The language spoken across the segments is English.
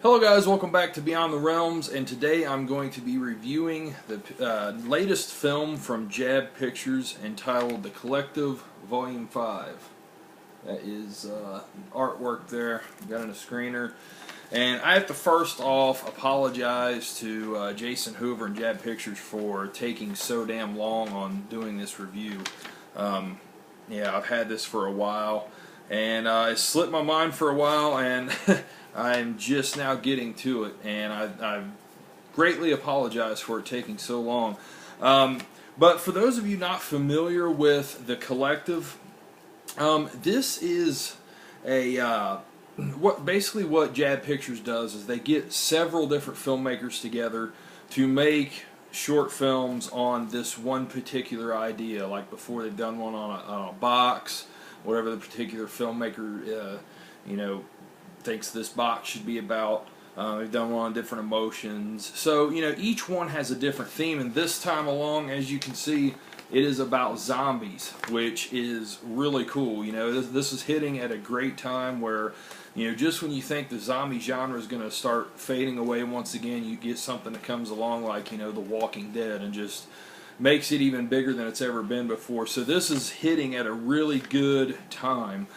Hello guys, welcome back to Beyond the Realms, and today I'm going to be reviewing the latest film from Jabb Pictures entitled The Collective Volume 5. That is artwork there, got in a screener. And I have to first off apologize to Jason Hoover and Jabb Pictures for taking so damn long on doing this review. Yeah, I've had this for a while, and it slipped my mind for a while, and I'm just now getting to it, and I greatly apologize for it taking so long. But for those of you not familiar with The Collective, this is a basically what Jabb Pictures does is they get several different filmmakers together to make short films on this one particular idea. Like before, they've done one on a box, whatever the particular filmmaker thinks this box should be about. They've done one on different emotions. So, each one has a different theme, and this time along, as you can see, it is about zombies, which is really cool. This is hitting at a great time where, just when you think the zombie genre is going to start fading away once again, you get something that comes along like, The Walking Dead and just makes it even bigger than it's ever been before. So this is hitting at a really good time.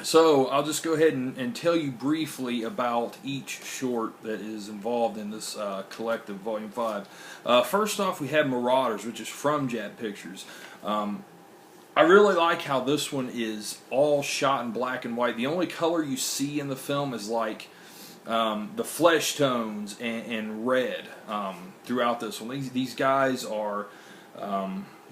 So I'll just go ahead and tell you briefly about each short that is involved in this Collective Volume 5. First off, we have Marauders, which is from Jabb Pictures. I really like how this one is all shot in black and white. The only color you see in the film is like the flesh tones and red throughout this one. These guys are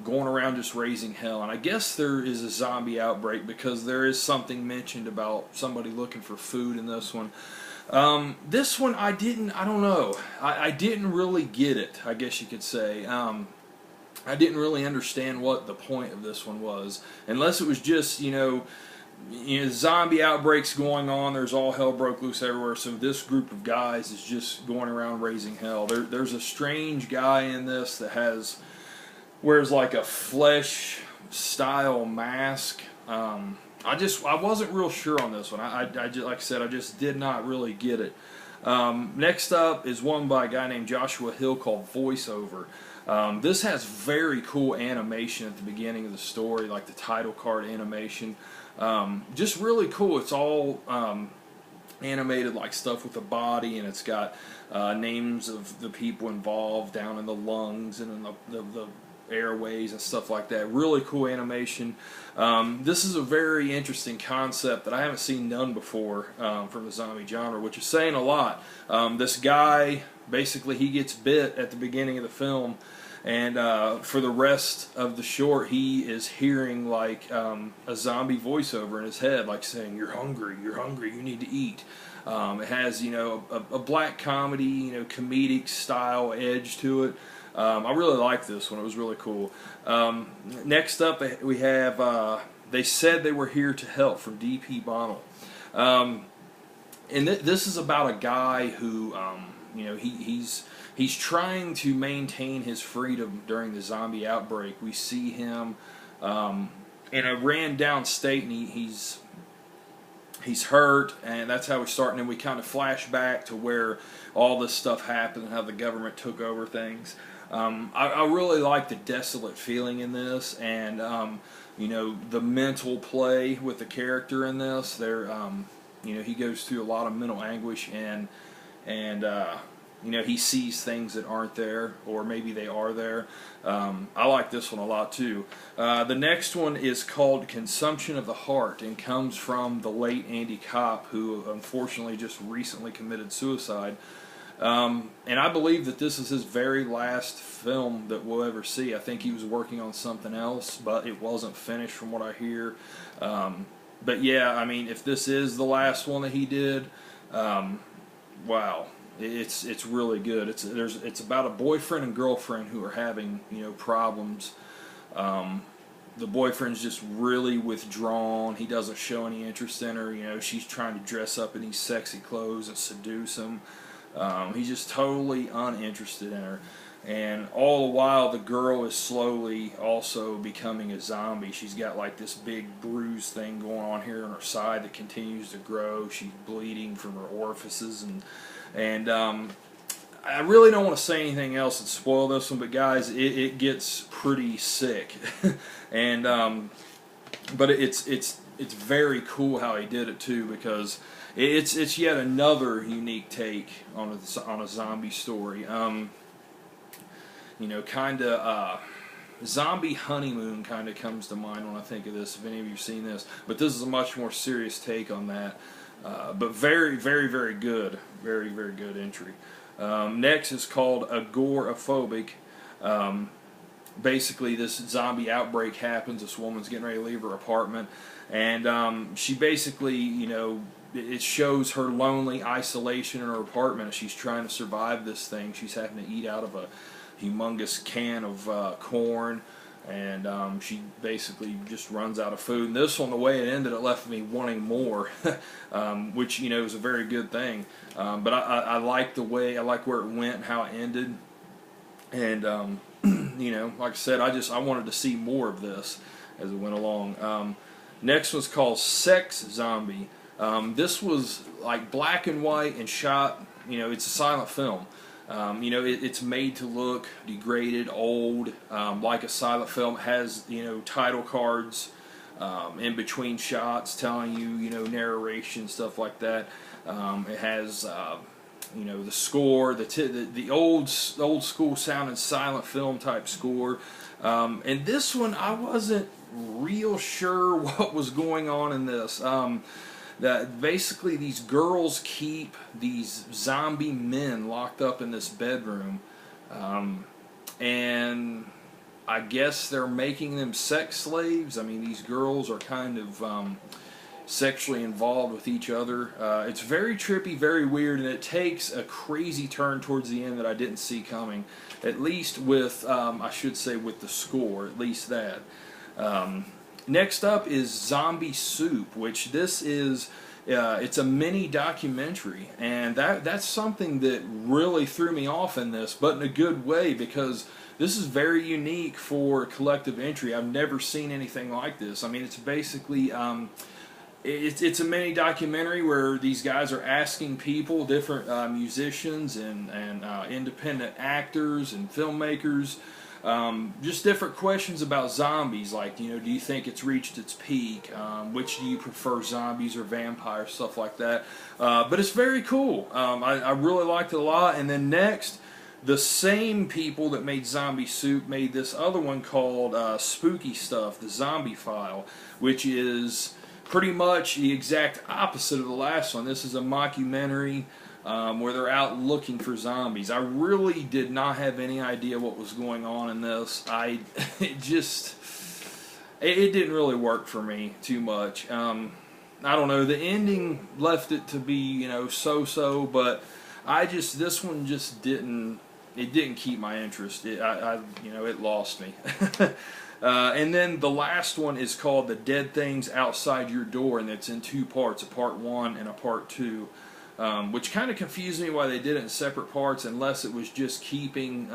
going around just raising hell, and I guess there is a zombie outbreak because there is something mentioned about somebody looking for food in this one. This one I don't know. I didn't really get it, I guess you could say. I didn't really understand what the point of this one was, unless it was just, zombie outbreaks going on, there's all hell broke loose everywhere, so this group of guys is just going around raising hell. There's a strange guy in this that wears like a flesh style mask. I wasn't real sure on this one. Like I said, I just did not really get it. Next up is one by a guy named Joshua Hill called Voiceover. This has very cool animation at the beginning of the story, like the title card animation. Just really cool. It's all animated like stuff with a body, and it's got names of the people involved down in the lungs and in the airways and stuff like that. Really cool animation. This is a very interesting concept that I haven't seen done before from the zombie genre, which is saying a lot. This guy, basically, he gets bit at the beginning of the film, and for the rest of the short, he is hearing like a zombie voiceover in his head, like saying, "You're hungry, you need to eat." It has, a black comedy, comedic style edge to it. I really like this one. It was really cool. Next up, we have They Said They Were Here to Help from D.P. Bonnell. And this is about a guy who, he's trying to maintain his freedom during the zombie outbreak. We see him in a ran down state, and he's hurt, and that's how we start. And then we kind of flash back to where all this stuff happened and how the government took over things. I really like the desolate feeling in this, and the mental play with the character in this. He goes through a lot of mental anguish, and he sees things that aren't there, or maybe they are there. I like this one a lot too. The next one is called Consumption of the Heart, and comes from the late Andy Kopp, who unfortunately just recently committed suicide. And I believe that this is his very last film that we'll ever see. I think he was working on something else, but it wasn't finished from what I hear. But yeah, I mean, if this is the last one that he did, wow, it's really good. It's about a boyfriend and girlfriend who are having problems. The boyfriend's just really withdrawn. He doesn't show any interest in her. She's trying to dress up in these sexy clothes and seduce him. He's just totally uninterested in her. And all the while, the girl is slowly also becoming a zombie. She's got like this big bruise thing going on here on her side that continues to grow. She's bleeding from her orifices, and I really don't want to say anything else and spoil this one, but guys, it gets pretty sick, and but it's very cool how he did it too, because it's yet another unique take on a zombie story. You know, kind of zombie honeymoon kind of comes to mind when I think of this, if any of you have seen this. But this is a much more serious take on that. But very, very, very good. Very, very good entry. Next is called Agoraphobic. Basically, this zombie outbreak happens. This woman's getting ready to leave her apartment. And she basically, you know, it shows her lonely isolation in her apartment as she's trying to survive this thing. She's having to eat out of a humongous can of corn, and she basically just runs out of food. And this one, the way it ended, it left me wanting more, which, you know, is a very good thing. But I like the way, I like where it went and how it ended. And you know, like I said, I wanted to see more of this as it went along. Next one's called Sex Zombie. This was like black and white and shot, you know, it's a silent film. You know, it's made to look degraded, old, like a silent film. It has, you know, title cards in between shots telling you, you know, narration, stuff like that. It has, you know, the score, the old school sounding silent film type score. And this one, I wasn't real sure what was going on in this. That basically these girls keep these zombie men locked up in this bedroom, and I guess they're making them sex slaves. I mean, these girls are kind of sexually involved with each other. It's very trippy, very weird, and it takes a crazy turn towards the end that I didn't see coming, at least with, I should say, with the score, at least that. Next up is Zombie Soup, which this is, it's a mini documentary, and that's something that really threw me off in this, but in a good way, because this is very unique for collective entry. I've never seen anything like this. I mean, it's basically, it's a mini documentary where these guys are asking people, different musicians and independent actors and filmmakers, just different questions about zombies, like, you know, do you think it's reached its peak? Which do you prefer, zombies or vampires, stuff like that. But it's very cool. I really liked it a lot. And then next, the same people that made Zombie Soup made this other one called Spooky Stuff, The Zombie File, which is pretty much the exact opposite of the last one. This is a mockumentary where they're out looking for zombies. I really did not have any idea what was going on in this. It didn't really work for me too much. I don't know, the ending left it to be, you know, so-so, but this one just didn't keep my interest. You know, it lost me. And then the last one is called The Dead Things Outside Your Door, and it's in two parts, a part 1 and a part 2. Which kind of confused me why they did it in separate parts, unless it was just keeping,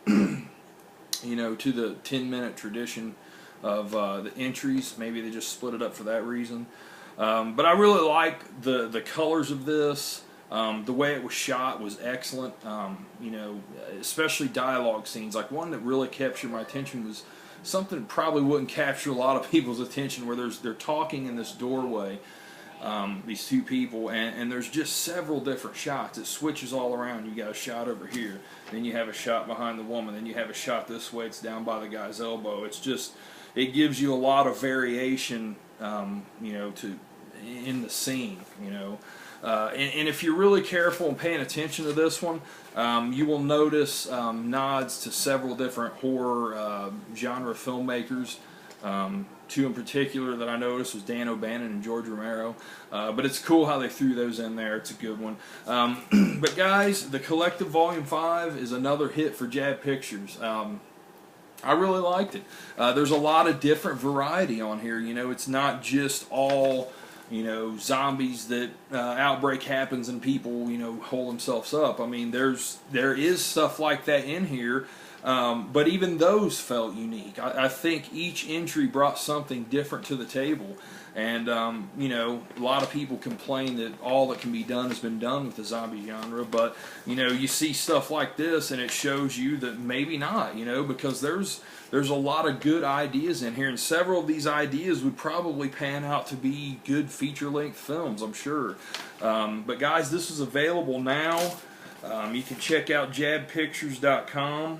you know, to the 10-minute tradition of the entries. Maybe they just split it up for that reason. But I really like the colors of this. The way it was shot was excellent. You know, especially dialogue scenes. Like, one that really captured my attention was something that probably wouldn't capture a lot of people's attention, where they're talking in this doorway. These two people, and there's just several different shots. It switches all around. You got a shot over here, then you have a shot behind the woman, then you have a shot this way, it's down by the guy's elbow. It's just, it gives you a lot of variation, you know, in the scene, you know. And if you're really careful and paying attention to this one, you will notice nods to several different horror genre filmmakers. Two in particular that I noticed was Dan O'Bannon and George Romero. But it's cool how they threw those in there. It's a good one. But guys, The Collective Volume 5 is another hit for Jabb Pictures. I really liked it. There's a lot of different variety on here. You know, it's not just all you know, zombies that outbreak happens and people, you know, hold themselves up. I mean, there is stuff like that in here, but even those felt unique. I think each entry brought something different to the table, and you know, a lot of people complain that all that can be done has been done with the zombie genre, but you know, you see stuff like this and it shows you that maybe not, you know, because there's a lot of good ideas in here, and several of these ideas would probably pan out to be good feature-length films, I'm sure. But guys, this is available now. You can check out jabbpictures.com.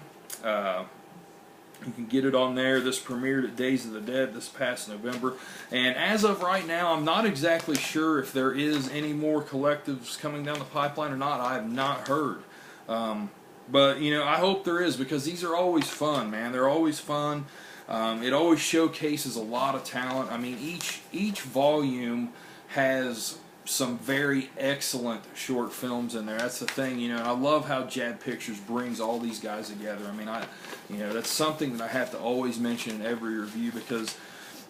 You can get it on there. This premiered at Days of the Dead this past November. And as of right now, I'm not exactly sure if there is any more collectives coming down the pipeline or not. I have not heard. But, you know, I hope there is, because these are always fun, man. They're always fun. It always showcases a lot of talent. I mean, each volume has some very excellent short films in there. That's the thing, you know. And I love how Jabb Pictures brings all these guys together. I mean, you know, that's something that I have to always mention in every review, because,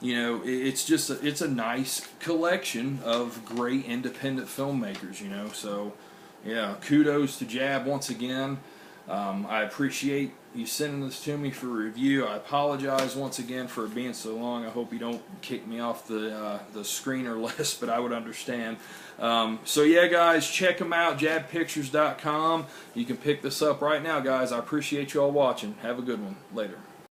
you know, it's just it's a nice collection of great independent filmmakers, you know. So, yeah, kudos to Jabb once again. I appreciate you sending this to me for review. I apologize once again for it being so long. I hope you don't kick me off the screener list, but I would understand. So yeah, guys, check them out, jabbpictures.com. You can pick this up right now, guys. I appreciate you all watching. Have a good one. Later.